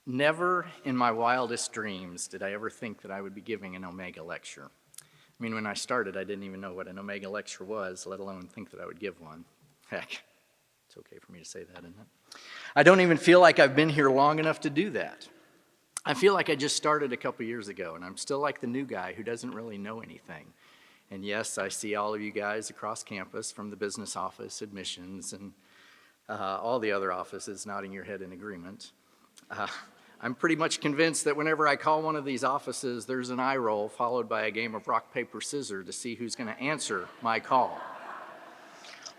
Never in my wildest dreams did I ever think that I would be giving an Omega lecture. I mean, when I started, I didn't even know what an Omega lecture was, let alone think that I would give one. Heck, it's okay for me to say that, isn't it? I don't even feel like I've been here long enough to do that. I feel like I just started a couple years ago, and I'm still like the new guy who doesn't really know anything. And yes, I see all of you guys across campus from the business office, admissions, and all the other offices nodding your head in agreement. I'm pretty much convinced that whenever I call one of these offices, there's an eye roll followed by a game of rock, paper, scissors to see who's going to answer my call.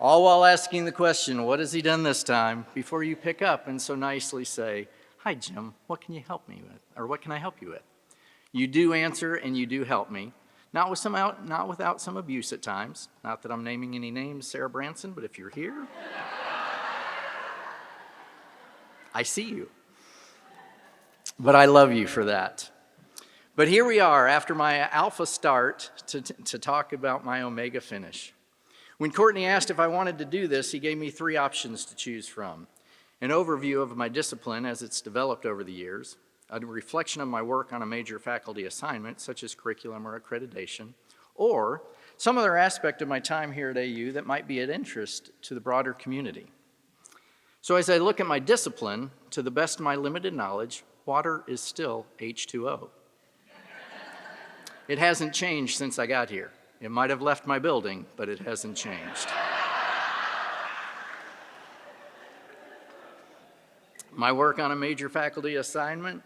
All while asking the question, what has he done this time, before you pick up and so nicely say, hi, Jim, what can you help me with? Or what can I help you with? You do answer and you do help me. Not without some abuse at times. Not that I'm naming any names, Sarah Branson, but if you're here, I see you. But I love you for that. But here we are after my alpha start to talk about my omega finish. When Courtney asked if I wanted to do this, he gave me 3 options to choose from. An overview of my discipline as it's developed over the years, a reflection of my work on a major faculty assignment, such as curriculum or accreditation, or some other aspect of my time here at AU that might be of interest to the broader community. So as I look at my discipline, to the best of my limited knowledge, water is still H2O. It hasn't changed since I got here. It might have left my building, but it hasn't changed. My work on a major faculty assignment,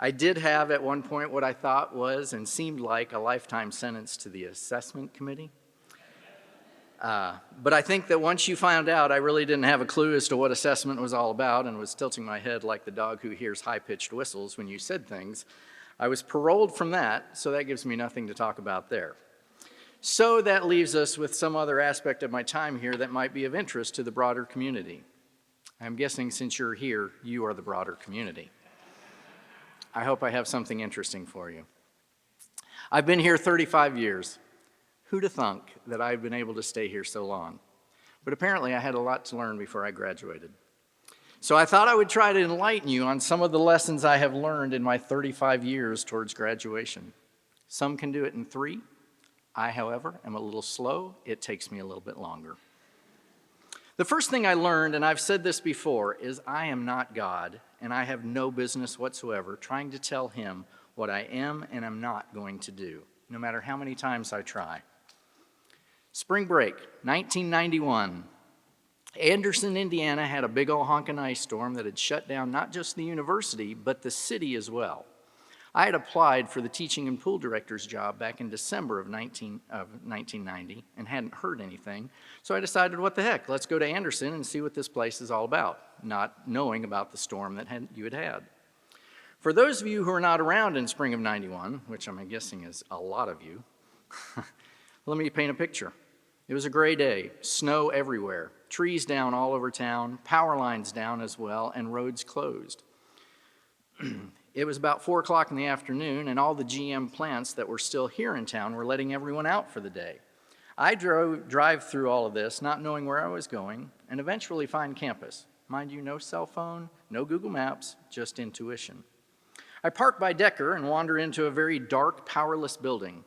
I did have at one point what I thought was and seemed like a lifetime sentence to the assessment committee. But I think that once you found out I really didn't have a clue as to what assessment was all about and was tilting my head like the dog who hears high-pitched whistles when you said things, I was paroled from that, so that gives me nothing to talk about there. So that leaves us with some other aspect of my time here that might be of interest to the broader community. I'm guessing since you're here, you are the broader community. I hope I have something interesting for you. I've been here 35 years. Who'd have thunk that I've been able to stay here so long? But apparently I had a lot to learn before I graduated. So I thought I would try to enlighten you on some of the lessons I have learned in my 35 years towards graduation. Some can do it in 3. I, however, am a little slow. It takes me a little bit longer. The first thing I learned, and I've said this before, is I am not God, and I have no business whatsoever trying to tell him what I am and am not going to do, no matter how many times I try. Spring break, 1991. Anderson, Indiana had a big old honkin' ice storm that had shut down not just the university, but the city as well. I had applied for the teaching and pool director's job back in December of 1990 and hadn't heard anything, so I decided, what the heck, let's go to Anderson and see what this place is all about, not knowing about the storm that you had had. For those of you who are not around in spring of 91, which I'm guessing is a lot of you, let me paint a picture. It was a gray day, snow everywhere, trees down all over town, power lines down as well, and roads closed. It was about 4 o'clock in the afternoon, and all the GM plants that were still here in town were letting everyone out for the day. I drive through all of this, not knowing where I was going, and eventually find campus. Mind you, no cell phone, no Google Maps, just intuition. I park by Decker and wander into a very dark, powerless building.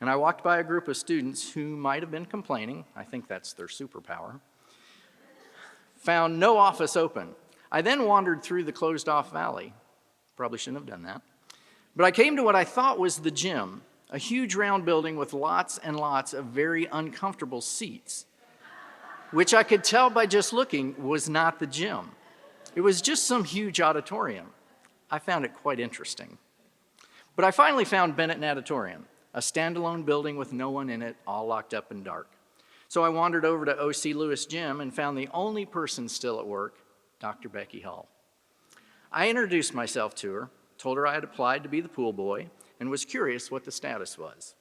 And I walked by a group of students who might have been complaining. I think that's their superpower. Found no office open. I then wandered through the closed-off valley. Probably shouldn't have done that. But I came to what I thought was the gym, a huge round building with lots and lots of very uncomfortable seats, which I could tell by just looking was not the gym. It was just some huge auditorium. I found it quite interesting. But I finally found Bennett Natatorium, a standalone building with no one in it, all locked up and dark. So I wandered over to O.C. Lewis Gym and found the only person still at work, Dr. Becky Hall. I introduced myself to her, told her I had applied to be the pool boy, and was curious what the status was.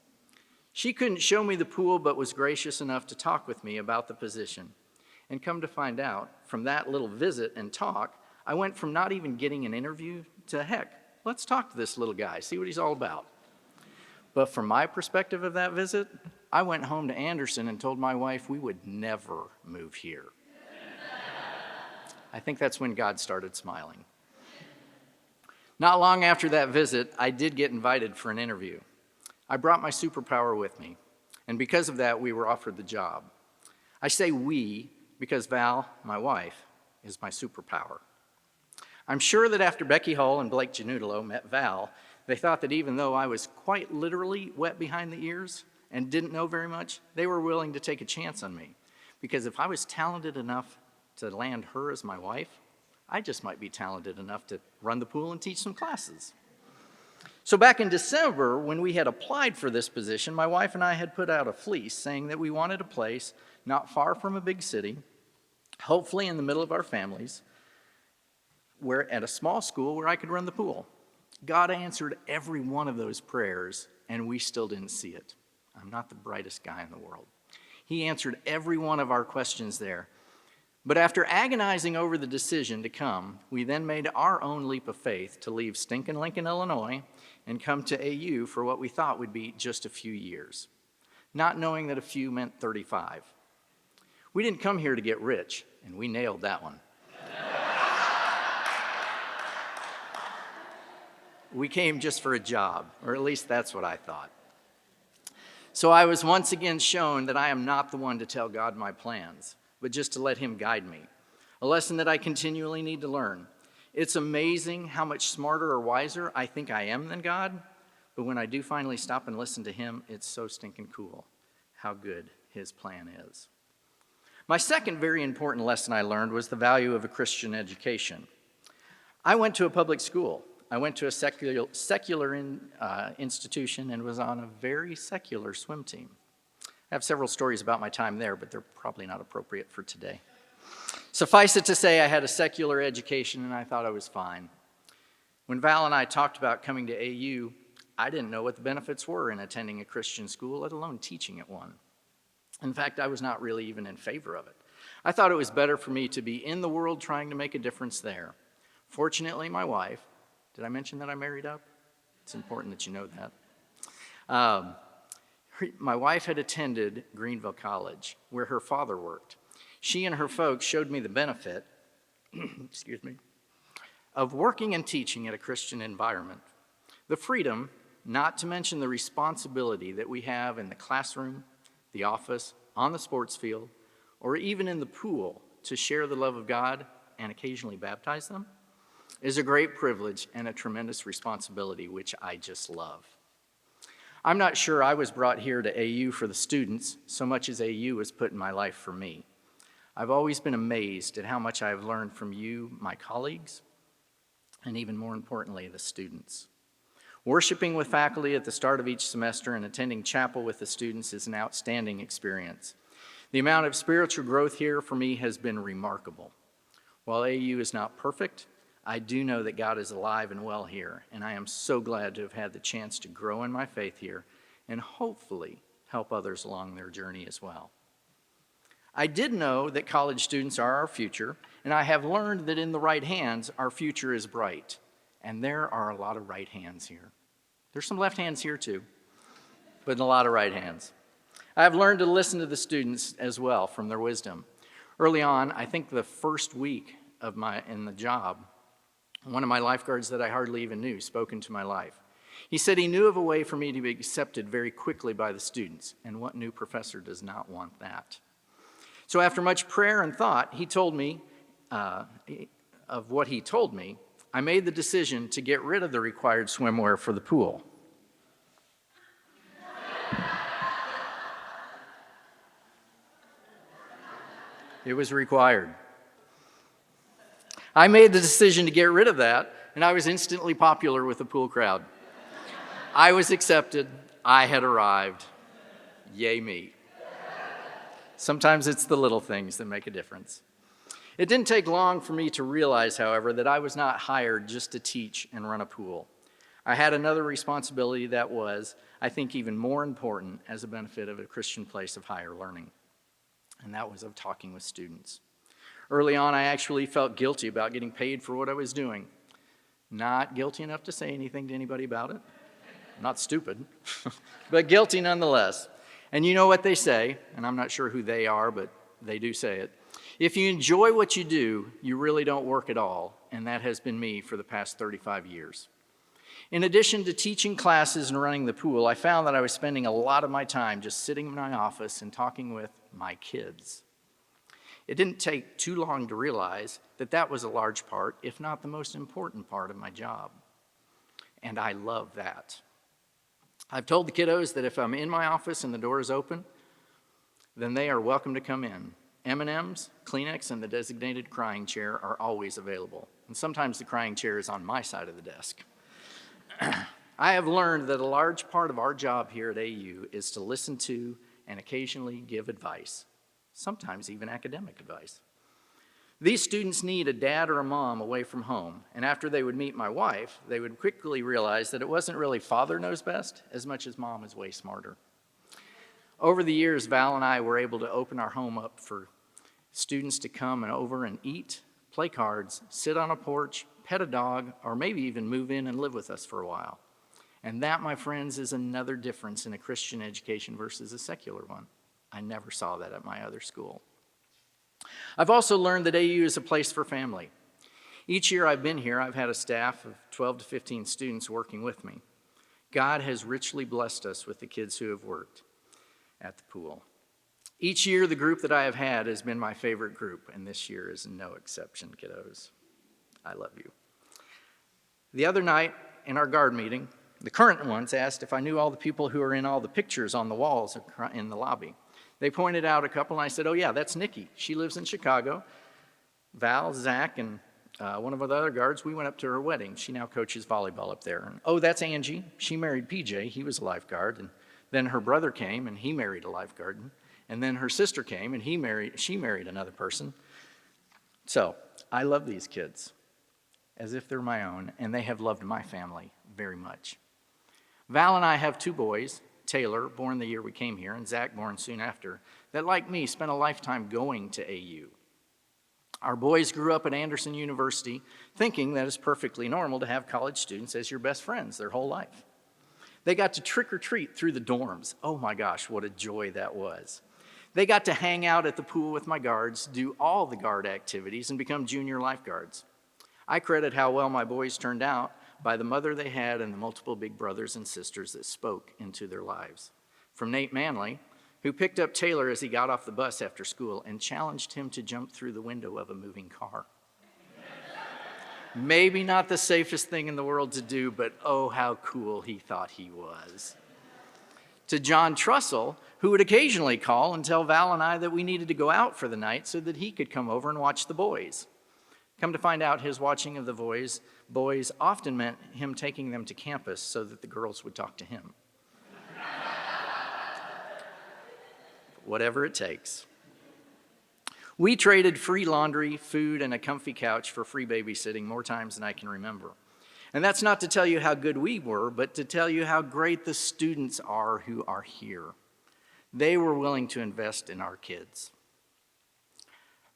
She couldn't show me the pool, but was gracious enough to talk with me about the position. And come to find out, from that little visit and talk, I went from not even getting an interview to, heck, let's talk to this little guy, see what he's all about. But from my perspective of that visit, I went home to Anderson and told my wife we would never move here. I think that's when God started smiling. Not long after that visit, I did get invited for an interview. I brought my superpower with me, and because of that, we were offered the job. I say we because Val, my wife, is my superpower. I'm sure that after Becky Hull and Blake Janudalo met Val, they thought that even though I was quite literally wet behind the ears and didn't know very much, they were willing to take a chance on me. Because if I was talented enough to land her as my wife, I just might be talented enough to run the pool and teach some classes. So back in December, when we had applied for this position, my wife and I had put out a fleece saying that we wanted a place not far from a big city, hopefully in the middle of our families, at a small school where I could run the pool. God answered every one of those prayers, and we still didn't see it. I'm not the brightest guy in the world. He answered every one of our questions there. But after agonizing over the decision to come, we then made our own leap of faith to leave stinking Lincoln, Illinois, and come to AU for what we thought would be just a few years, not knowing that a few meant 35. We didn't come here to get rich, and we nailed that one. We came just for a job, or at least that's what I thought. So I was once again shown that I am not the one to tell God my plans, but just to let him guide me, a lesson that I continually need to learn. It's amazing how much smarter or wiser I think I am than God, but when I do finally stop and listen to him, it's so stinking cool how good his plan is. My second very important lesson I learned was the value of a Christian education. I went to a public school. I went to a secular institution and was on a very secular swim team. I have several stories about my time there, but they're probably not appropriate for today. Suffice it to say, I had a secular education and I thought I was fine. When Val and I talked about coming to AU, I didn't know what the benefits were in attending a Christian school, let alone teaching at one. In fact, I was not really even in favor of it. I thought it was better for me to be in the world trying to make a difference there. Fortunately, my wife, did I mention that I married up? It's important that you know that. My wife had attended Greenville College, where her father worked. She and her folks showed me the benefit, of working and teaching at a Christian environment. The freedom, not to mention the responsibility that we have in the classroom, the office, on the sports field, or even in the pool to share the love of God and occasionally baptize them, is a great privilege and a tremendous responsibility, which I just love. I'm not sure I was brought here to AU for the students so much as AU was put in my life for me. I've always been amazed at how much I've learned from you, my colleagues, and even more importantly, the students. Worshiping with faculty at the start of each semester and attending chapel with the students is an outstanding experience. The amount of spiritual growth here for me has been remarkable. While AU is not perfect, I do know that God is alive and well here, and I am so glad to have had the chance to grow in my faith here and hopefully help others along their journey as well. I did know that college students are our future, and I have learned that in the right hands, our future is bright. And there are a lot of right hands here. There's some left hands here too, but a lot of right hands. I have learned to listen to the students as well from their wisdom. Early on, I think the first week in the job, one of my lifeguards that I hardly even knew spoke into my life. He said he knew of a way for me to be accepted very quickly by the students, and what new professor does not want that? So after much prayer and thought, he told me of what he told me. I made the decision to get rid of the required swimwear for the pool. It was required. I made the decision to get rid of that, and I was instantly popular with the pool crowd. I was accepted. I had arrived. Yay me. Sometimes it's the little things that make a difference. It didn't take long for me to realize, however, that I was not hired just to teach and run a pool. I had another responsibility that was, I think, even more important as a benefit of a Christian place of higher learning, and that was of talking with students. Early on, I actually felt guilty about getting paid for what I was doing. Not guilty enough to say anything to anybody about it. Not stupid, but guilty nonetheless. And you know what they say, and I'm not sure who they are, but they do say it. If you enjoy what you do, you really don't work at all, and that has been me for the past 35 years. In addition to teaching classes and running the pool, I found that I was spending a lot of my time just sitting in my office and talking with my kids. It didn't take too long to realize that that was a large part, if not the most important part of my job. And I love that. I've told the kiddos that if I'm in my office and the door is open, then they are welcome to come in. M&Ms, Kleenex, and the designated crying chair are always available. And sometimes the crying chair is on my side of the desk. I have learned that a large part of our job here at AU is to listen to and occasionally give advice, sometimes even academic advice. These students need a dad or a mom away from home, and after they would meet my wife, they would quickly realize that it wasn't really father knows best as much as mom is way smarter. Over the years, Val and I were able to open our home up for students to come and over and eat, play cards, sit on a porch, pet a dog, or maybe even move in and live with us for a while. And that, my friends, is another difference in a Christian education versus a secular one. I never saw that at my other school. I've also learned that AU is a place for family. Each year I've been here, I've had a staff of 12 to 15 students working with me. God has richly blessed us with the kids who have worked at the pool. Each year, the group that I have had has been my favorite group, and this year is no exception, kiddos. I love you. The other night in our guard meeting, the current ones asked if I knew all the people who are in all the pictures on the walls in the lobby. They pointed out a couple, and I said, oh yeah, that's Nikki. She lives in Chicago. Val, Zach, and one of the other guards, we went up to her wedding. She now coaches volleyball up there. And, oh, that's Angie. She married PJ. He was a lifeguard. And then her brother came, and he married a lifeguard. And then her sister came, and she married another person. So I love these kids as if they're my own, and they have loved my family very much. Val and I have two boys, Taylor, born the year we came here, and Zach, born soon after, that, like me, spent a lifetime going to AU. Our boys grew up at Anderson University thinking that it's perfectly normal to have college students as your best friends their whole life. They got to trick or treat through the dorms. Oh my gosh, what a joy that was. They got to hang out at the pool with my guards, do all the guard activities, and become junior lifeguards. I credit how well my boys turned out by the mother they had and the multiple big brothers and sisters that spoke into their lives. From Nate Manley, who picked up Taylor as he got off the bus after school and challenged him to jump through the window of a moving car. Maybe not the safest thing in the world to do, but oh, how cool he thought he was. To John Trussell, who would occasionally call and tell Val and I that we needed to go out for the night so that he could come over and watch the boys. Come to find out, his watching of the boys often meant him taking them to campus so that the girls would talk to him. Whatever it takes. We traded free laundry, food, and a comfy couch for free babysitting more times than I can remember. And that's not to tell you how good we were, but to tell you how great the students are who are here. They were willing to invest in our kids.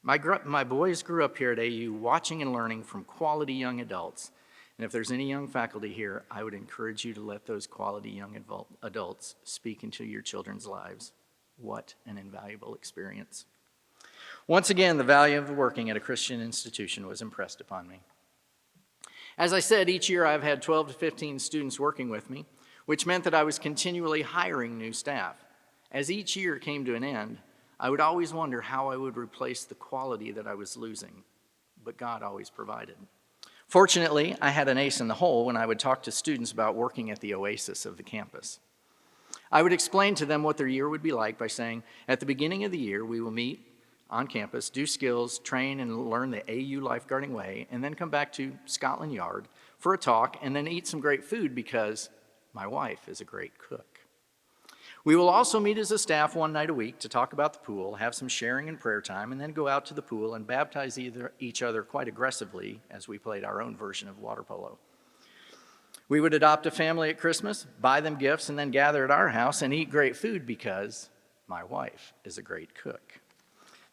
My boys grew up here at AU watching and learning from quality young adults. And if there's any young faculty here, I would encourage you to let those quality young adults speak into your children's lives. What an invaluable experience. Once again, the value of working at a Christian institution was impressed upon me. As I said, each year I've had 12 to 15 students working with me, which meant that I was continually hiring new staff. As each year came to an end, I would always wonder how I would replace the quality that I was losing, but God always provided. Fortunately, I had an ace in the hole when I would talk to students about working at the oasis of the campus. I would explain to them what their year would be like by saying, at the beginning of the year, we will meet on campus, do skills, train and learn the AU lifeguarding way, and then come back to Scotland Yard for a talk and then eat some great food because my wife is a great cook. We will also meet as a staff one night a week to talk about the pool, have some sharing and prayer time, and then go out to the pool and baptize each other quite aggressively as we played our own version of water polo. We would adopt a family at Christmas, buy them gifts, and then gather at our house and eat great food because my wife is a great cook.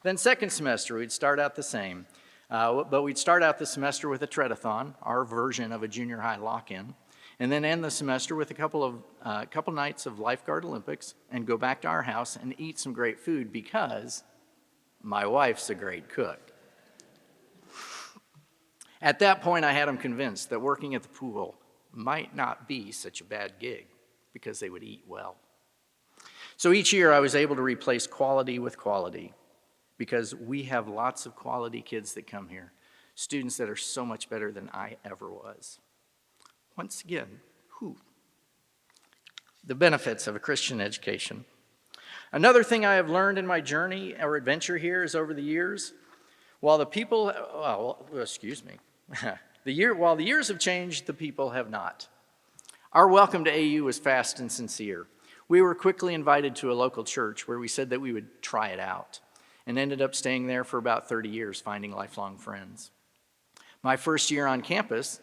Then second semester, we'd start out the same, but we'd start out the semester with a treadathon, our version of a junior high lock-in, and then end the semester with a couple nights of lifeguard Olympics and go back to our house and eat some great food because My wife's a great cook. At that point, I had them convinced that working at the pool might not be such a bad gig because they would eat well. So each year I was able to replace quality with quality because we have lots of quality kids that come here, students that are so much better than I ever was. Once again, the benefits of a Christian education. Another thing I have learned in my journey or adventure here is over the years, while the years have changed, the people have not. Our welcome to AU was fast and sincere. We were quickly invited to a local church where we said that we would try it out and ended up staying there for about 30 years, finding lifelong friends. My first year on campus,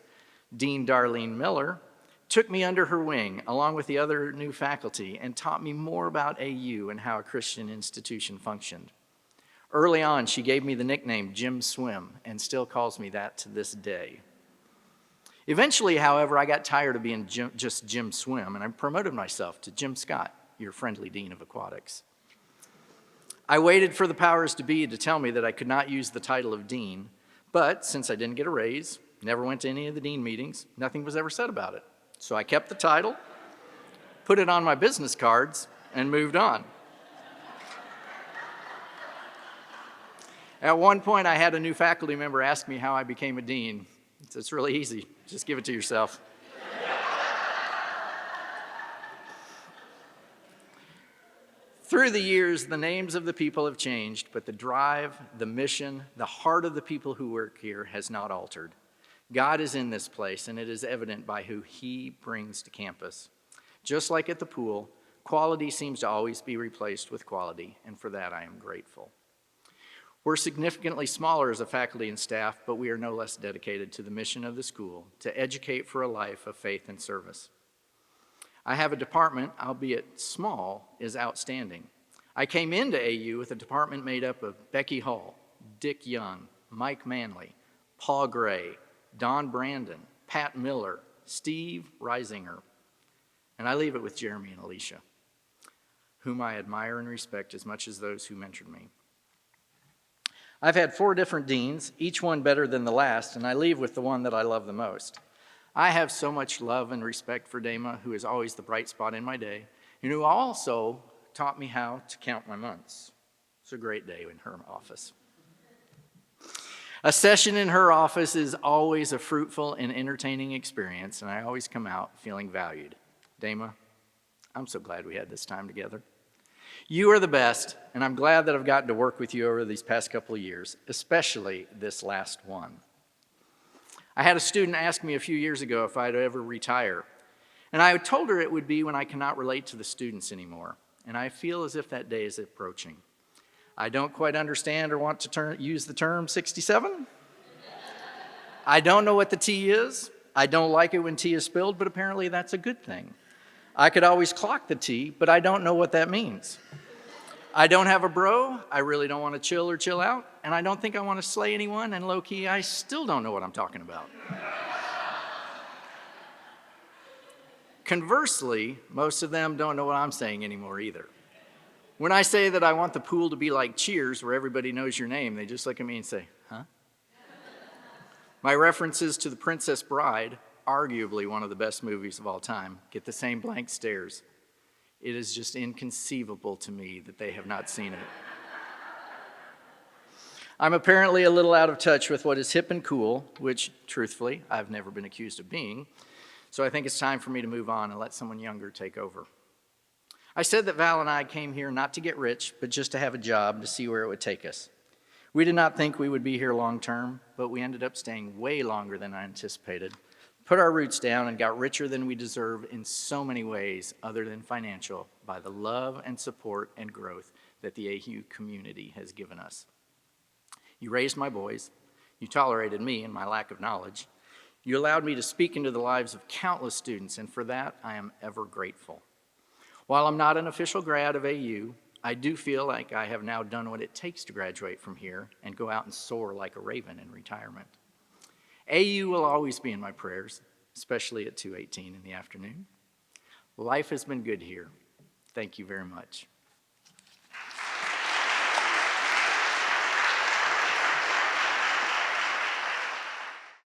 Dean Darlene Miller took me under her wing along with the other new faculty and taught me more about AU and how a Christian institution functioned. Early on, she gave me the nickname Jim Swim and still calls me that to this day. Eventually, however, I got tired of being just Jim Swim and I promoted myself to Jim Scott, your friendly Dean of Aquatics. I waited for the powers to be to tell me that I could not use the title of Dean, but since I didn't get a raise, never went to any of the Dean meetings, nothing was ever said about it. So I kept the title, put it on my business cards, and moved on. At one point, I had a new faculty member ask me how I became a dean. It's really easy. Just give it to yourself. Through the years, the names of the people have changed, but the drive, the mission, the heart of the people who work here has not altered. God is in this place, and it is evident by who He brings to campus. Just like at the pool, quality seems to always be replaced with quality, and for that I am grateful. We're significantly smaller as a faculty and staff, but we are no less dedicated to the mission of the school, to educate for a life of faith and service. I have a department, albeit small, is outstanding. I came into AU with a department made up of Becky Hall, Dick Young, Mike Manley, Paul Gray, Don Brandon, Pat Miller, Steve Reisinger, and I leave it with Jeremy and Alicia, whom I admire and respect as much as those who mentored me. I've had 4 different deans, each one better than the last, and I leave with the one that I love the most. I have so much love and respect for Dama, who is always the bright spot in my day, and who also taught me how to count my months. It's a great day in her office. A session in her office is always a fruitful and entertaining experience, and I always come out feeling valued. Dama, I'm so glad we had this time together. You are the best, and I'm glad that I've gotten to work with you over these past couple of years, especially this last one. I had a student ask me a few years ago if I'd ever retire, and I told her it would be when I cannot relate to the students anymore, and I feel as if that day is approaching. I don't quite understand or want to use the term 67. I don't know what the tea is. I don't like it when tea is spilled, but apparently that's a good thing. I could always clock the tea, but I don't know what that means. I don't have a bro. I really don't want to chill or chill out, and I don't think I want to slay anyone, and low-key, I still don't know what I'm talking about. Conversely, most of them don't know what I'm saying anymore either. When I say that I want the pool to be like Cheers, where everybody knows your name, they just look at me and say, huh? My references to The Princess Bride, arguably one of the best movies of all time, get the same blank stares. It is just inconceivable to me that they have not seen it. I'm apparently a little out of touch with what is hip and cool, which, truthfully, I've never been accused of being, so I think it's time for me to move on and let someone younger take over. I said that Val and I came here not to get rich, but just to have a job to see where it would take us. We did not think we would be here long term, but we ended up staying way longer than I anticipated, put our roots down, and got richer than we deserve in so many ways other than financial by the love and support and growth that the AU community has given us. You raised my boys. You tolerated me and my lack of knowledge. You allowed me to speak into the lives of countless students, and for that, I am ever grateful. While I'm not an official grad of AU, I do feel like I have now done what it takes to graduate from here and go out and soar like a raven in retirement. AU will always be in my prayers, especially at 2:18 in the afternoon. Life has been good here. Thank you very much.